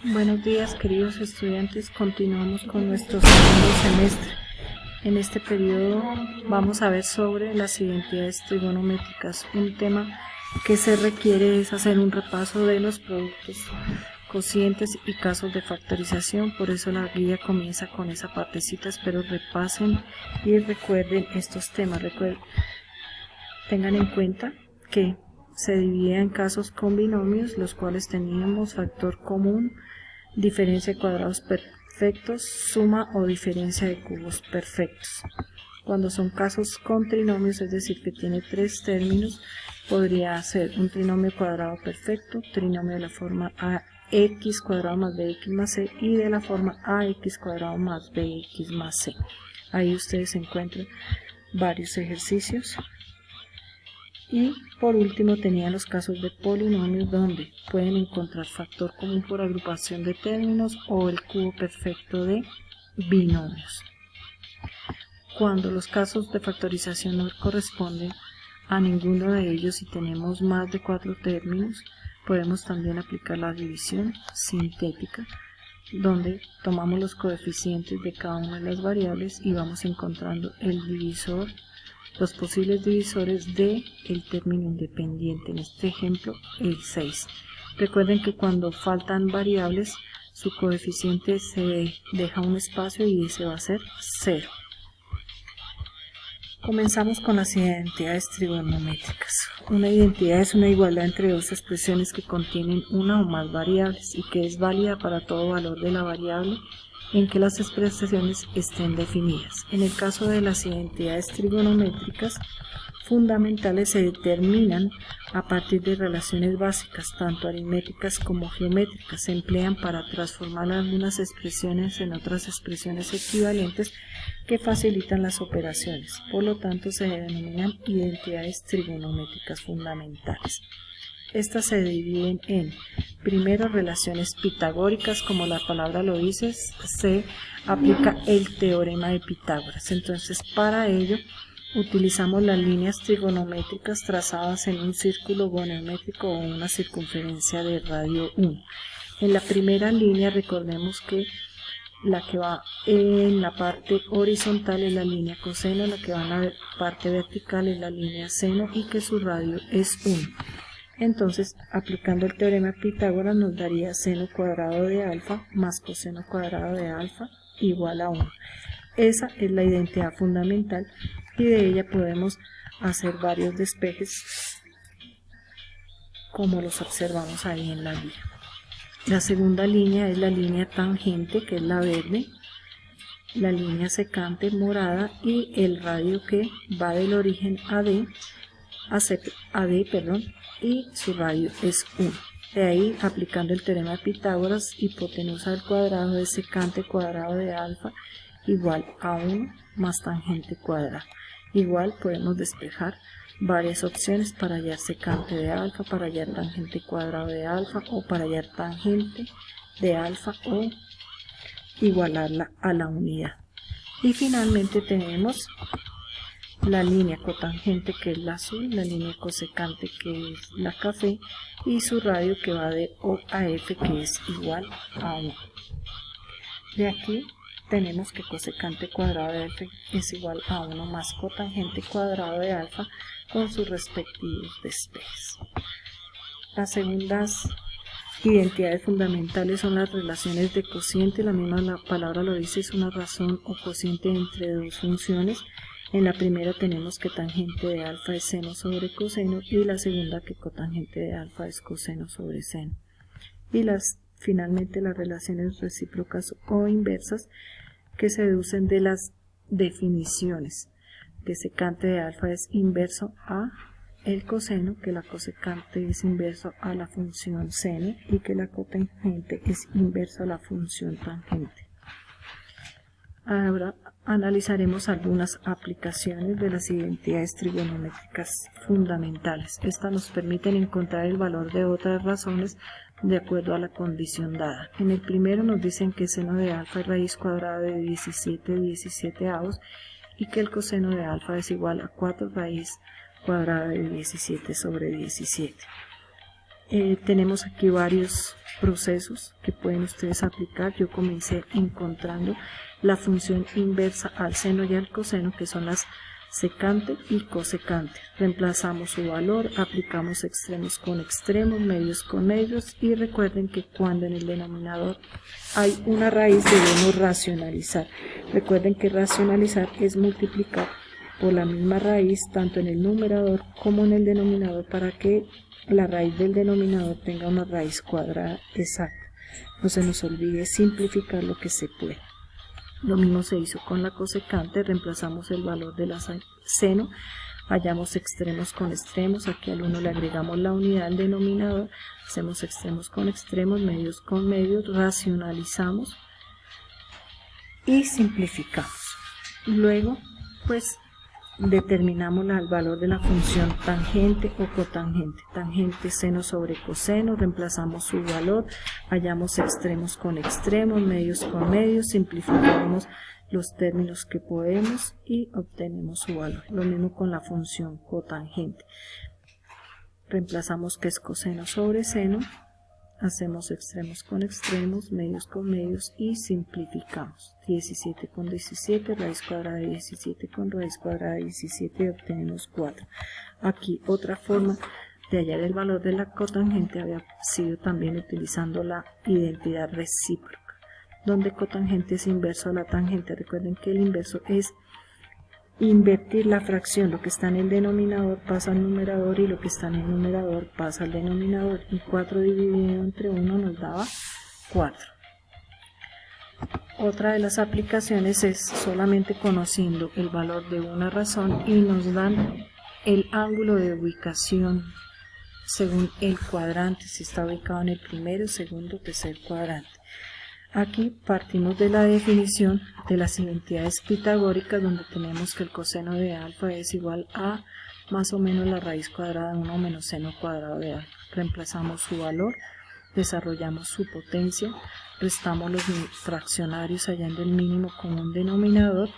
Buenos días, queridos estudiantes. Continuamos con nuestro segundo semestre. En este periodo vamos a ver sobre las identidades trigonométricas. Un tema que se requiere es hacer un repaso de los productos, cocientes y casos de factorización. Por eso la guía comienza con esa partecita. Espero repasen y recuerden estos temas. Tengan en cuenta que se divide en casos con binomios, los cuales teníamos factor común, diferencia de cuadrados perfectos, suma o diferencia de cubos perfectos. Cuando son casos con trinomios, es decir, que tiene tres términos, podría ser un trinomio cuadrado perfecto, trinomio de la forma ax cuadrado más bx más c y de la forma ax cuadrado más bx más c. Ahí ustedes encuentran varios ejercicios. Y por último tenían los casos de polinomios, donde pueden encontrar factor común por agrupación de términos o el cubo perfecto de binomios. Cuando los casos de factorización no corresponden a ninguno de ellos y tenemos más de 4 términos, podemos también aplicar la división sintética, donde tomamos los coeficientes de cada una de las variables y vamos encontrando el divisor, los posibles divisores del término independiente, en este ejemplo el 6. Recuerden que cuando faltan variables, su coeficiente se deja un espacio y ese va a ser 0. Comenzamos con las identidades trigonométricas. Una identidad es una igualdad entre dos expresiones que contienen una o más variables y que es válida para todo valor de la variable en que las expresiones estén definidas. En el caso de las identidades trigonométricas fundamentales, se determinan a partir de relaciones básicas, tanto aritméticas como geométricas. Se emplean para transformar algunas expresiones en otras expresiones equivalentes que facilitan las operaciones. Por lo tanto, se denominan identidades trigonométricas fundamentales. Estas se dividen en, primero, relaciones pitagóricas, como la palabra lo dice, se aplica el teorema de Pitágoras. Entonces, para ello, utilizamos las líneas trigonométricas trazadas en un círculo goniométrico o una circunferencia de radio 1. En la primera línea, recordemos que la que va en la parte horizontal es la línea coseno, la que va en la parte vertical es la línea seno y que su radio es 1. Entonces, aplicando el teorema de Pitágoras, nos daría seno cuadrado de alfa más coseno cuadrado de alfa igual a 1. Esa es la identidad fundamental y de ella podemos hacer varios despejes como los observamos ahí en la guía. La segunda línea es la línea tangente, que es la verde, la línea secante morada y el radio que va del origen AD y su radio es 1. De ahí, aplicando el teorema de Pitágoras, hipotenusa al cuadrado de secante cuadrado de alfa igual a 1 más tangente cuadrada. Igual podemos despejar varias opciones para hallar secante de alfa, para hallar tangente cuadrado de alfa o para hallar tangente de alfa o igualarla a la unidad. Y finalmente tenemos la línea cotangente, que es la azul, la línea cosecante, que es la café, y su radio que va de O a F, que es igual a 1. De aquí tenemos que cosecante cuadrado de F es igual a 1 más cotangente cuadrado de alfa con sus respectivos despejes. Las segundas identidades fundamentales son las relaciones de cociente. La misma palabra lo dice, es una razón o cociente entre dos funciones. En la primera tenemos que tangente de alfa es seno sobre coseno y la segunda que cotangente de alfa es coseno sobre seno. Y finalmente las relaciones recíprocas o inversas, que se deducen de las definiciones, que secante de alfa es inverso a el coseno, que la cosecante es inverso a la función seno y que la cotangente es inverso a la función tangente. Ahora analizaremos algunas aplicaciones de las identidades trigonométricas fundamentales. Estas nos permiten encontrar el valor de otras razones de acuerdo a la condición dada. En el primero nos dicen que seno de alfa es raíz cuadrada de 17/17avos y que el coseno de alfa es igual a 4 raíz cuadrada de 17 sobre 17. Tenemos aquí varios procesos que pueden ustedes aplicar. Yo comencé encontrando la función inversa al seno y al coseno, que son las secante y cosecante. Reemplazamos su valor, aplicamos extremos con extremos, medios con medios, y recuerden que cuando en el denominador hay una raíz debemos racionalizar. Recuerden que racionalizar es multiplicar por la misma raíz tanto en el numerador como en el denominador para que la raíz del denominador tenga una raíz cuadrada exacta. No se nos olvide simplificar lo que se puede. Lo mismo se hizo con la cosecante, reemplazamos el valor de la seno, hallamos extremos con extremos, aquí al 1 le agregamos la unidad al denominador, hacemos extremos con extremos, medios con medios, racionalizamos y simplificamos. Luego, pues, determinamos el valor de la función tangente o cotangente. Tangente seno sobre coseno, reemplazamos su valor, hallamos extremos con extremos, medios con medios, simplificamos los términos que podemos y obtenemos su valor. Lo mismo con la función cotangente. Reemplazamos que es coseno sobre seno, hacemos extremos con extremos, medios con medios y simplificamos. 17 con 17, raíz cuadrada de 17 con raíz cuadrada de 17 y obtenemos 4. Aquí otra forma de hallar el valor de la cotangente había sido también utilizando la identidad recíproca, donde cotangente es inverso a la tangente. Recuerden que el inverso es invertir la fracción, lo que está en el denominador pasa al numerador y lo que está en el numerador pasa al denominador, y 4 dividido entre 1 nos daba 4. Otra de las aplicaciones es solamente conociendo el valor de una razón y nos dan el ángulo de ubicación según el cuadrante, si está ubicado en el primero, segundo, tercer cuadrante. Aquí partimos de la definición de las identidades pitagóricas, donde tenemos que el coseno de alfa es igual a más o menos la raíz cuadrada de 1 menos seno cuadrado de alfa. Reemplazamos su valor, desarrollamos su potencia, restamos los fraccionarios hallando el mínimo común denominador,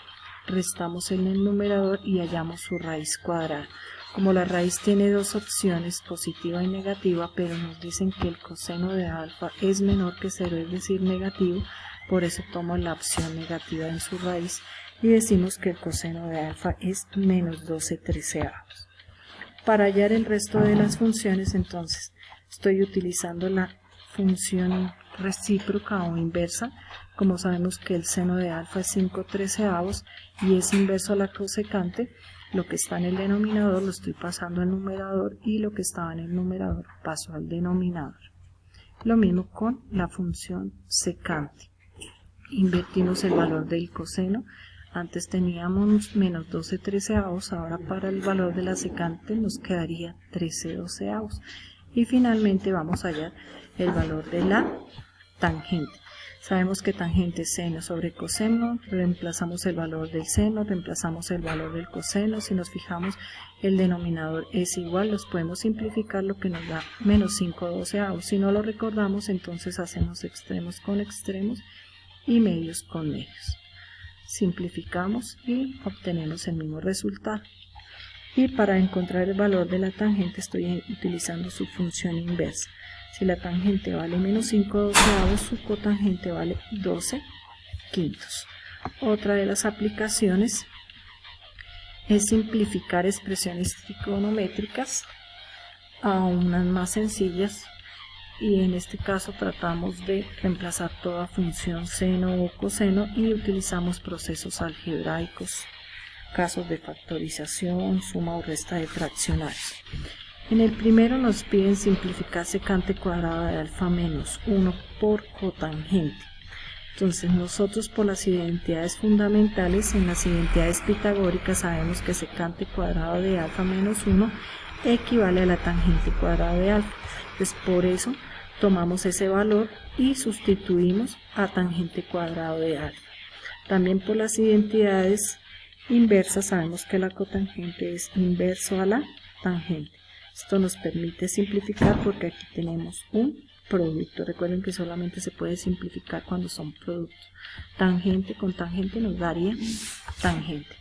restamos en el numerador y hallamos su raíz cuadrada. Como la raíz tiene dos opciones, positiva y negativa, pero nos dicen que el coseno de alfa es menor que 0, es decir, negativo, por eso tomo la opción negativa en su raíz y decimos que el coseno de alfa es menos 12/13. Para hallar el resto de las funciones, entonces, estoy utilizando la función recíproca o inversa. Como sabemos que el seno de alfa es 5/13 y es inverso a la cosecante, lo que está en el denominador lo estoy pasando al numerador y lo que estaba en el numerador paso al denominador. Lo mismo con la función secante. Invertimos el valor del coseno. Antes teníamos menos 12/13, ahora para el valor de la secante nos quedaría 13/12. Y finalmente vamos a hallar el valor de la tangente. Sabemos que tangente es seno sobre coseno, reemplazamos el valor del seno, reemplazamos el valor del coseno. Si nos fijamos, el denominador es igual, los podemos simplificar, lo que nos da menos 5/12. Si no lo recordamos, entonces hacemos extremos con extremos y medios con medios. Simplificamos y obtenemos el mismo resultado. Y para encontrar el valor de la tangente estoy utilizando su función inversa. Si la tangente vale menos 5/12, su cotangente vale 12/5. Otra de las aplicaciones es simplificar expresiones trigonométricas a unas más sencillas, y en este caso tratamos de reemplazar toda función seno o coseno y utilizamos procesos algebraicos, casos de factorización, suma o resta de fraccionarios. En el primero nos piden simplificar secante cuadrada de alfa menos 1 por cotangente. Entonces nosotros, por las identidades fundamentales, en las identidades pitagóricas sabemos que secante cuadrado de alfa menos 1 equivale a la tangente cuadrada de alfa. Entonces por eso tomamos ese valor y sustituimos a tangente cuadrado de alfa. También por las identidades inversas sabemos que la cotangente es inverso a la tangente. Esto nos permite simplificar porque aquí tenemos un producto. Recuerden que solamente se puede simplificar cuando son productos. Tangente con tangente nos daría tangente.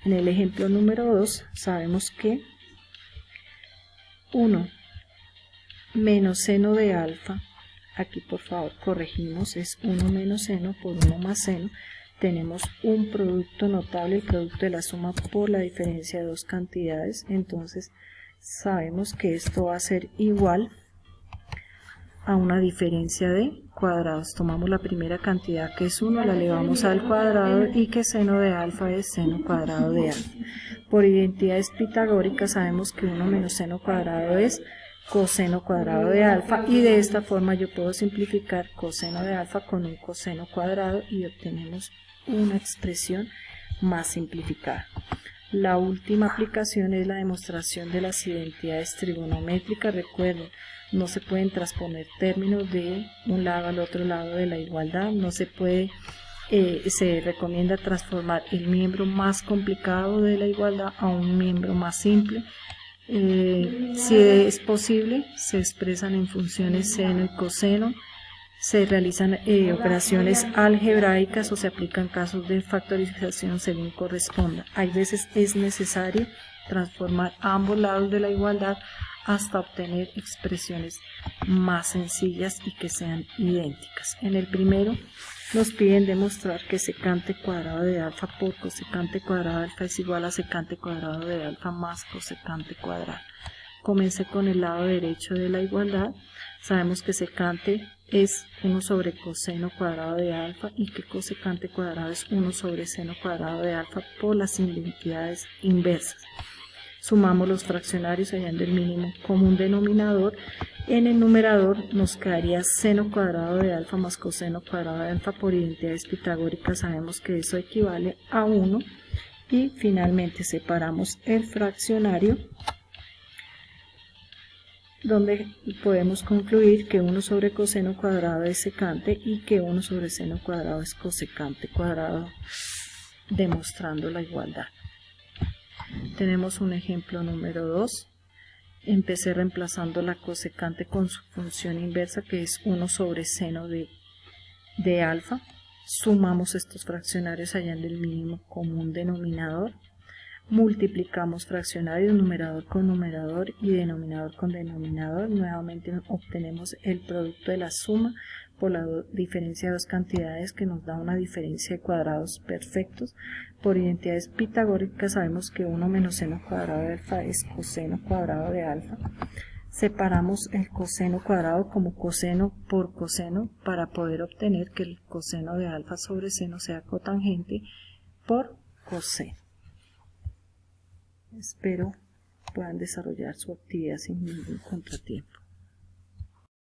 En el ejemplo número 2 sabemos que 1 menos seno de alfa, aquí por favor corregimos, es 1 menos seno por 1 más seno, tenemos un producto notable, el producto de la suma por la diferencia de dos cantidades, entonces sabemos que esto va a ser igual a una diferencia de cuadrados. Tomamos la primera cantidad que es 1, la elevamos al cuadrado y que seno de alfa es seno cuadrado de alfa. Por identidades pitagóricas sabemos que 1 menos seno cuadrado es coseno cuadrado de alfa y de esta forma yo puedo simplificar coseno de alfa con un coseno cuadrado y obtenemos una expresión más simplificada. La última aplicación es la demostración de las identidades trigonométricas. Recuerden, no se pueden transponer términos de un lado al otro lado de la igualdad, no se puede, se recomienda transformar el miembro más complicado de la igualdad a un miembro más simple. Si es posible, se expresan en funciones seno y coseno, se realizan operaciones algebraicas o se aplican casos de factorización según corresponda. Hay veces es necesario transformar ambos lados de la igualdad hasta obtener expresiones más sencillas y que sean idénticas. En el primero nos piden demostrar que secante cuadrado de alfa por cosecante cuadrado de alfa es igual a secante cuadrado de alfa más cosecante cuadrado. Comencé con el lado derecho de la igualdad. Sabemos que secante es 1 sobre coseno cuadrado de alfa y que cosecante cuadrado es 1 sobre seno cuadrado de alfa por las identidades inversas. Sumamos los fraccionarios hallando el mínimo común denominador. En el numerador nos quedaría seno cuadrado de alfa más coseno cuadrado de alfa. Por identidades pitagóricas sabemos que eso equivale a 1 y finalmente separamos el fraccionario, donde podemos concluir que 1 sobre coseno cuadrado es secante y que 1 sobre seno cuadrado es cosecante cuadrado, demostrando la igualdad. Tenemos un ejemplo número 2. Empecé reemplazando la cosecante con su función inversa, que es 1 sobre seno de alfa. Sumamos estos fraccionarios hallando el mínimo común denominador. Multiplicamos fraccionarios, numerador con numerador y denominador con denominador. Nuevamente obtenemos el producto de la suma por la diferencia de dos cantidades, que nos da una diferencia de cuadrados perfectos. Por identidades pitagóricas sabemos que 1 menos seno cuadrado de alfa es coseno cuadrado de alfa. Separamos el coseno cuadrado como coseno por coseno para poder obtener que el coseno de alfa sobre seno sea cotangente por coseno. Espero puedan desarrollar su actividad sin ningún contratiempo.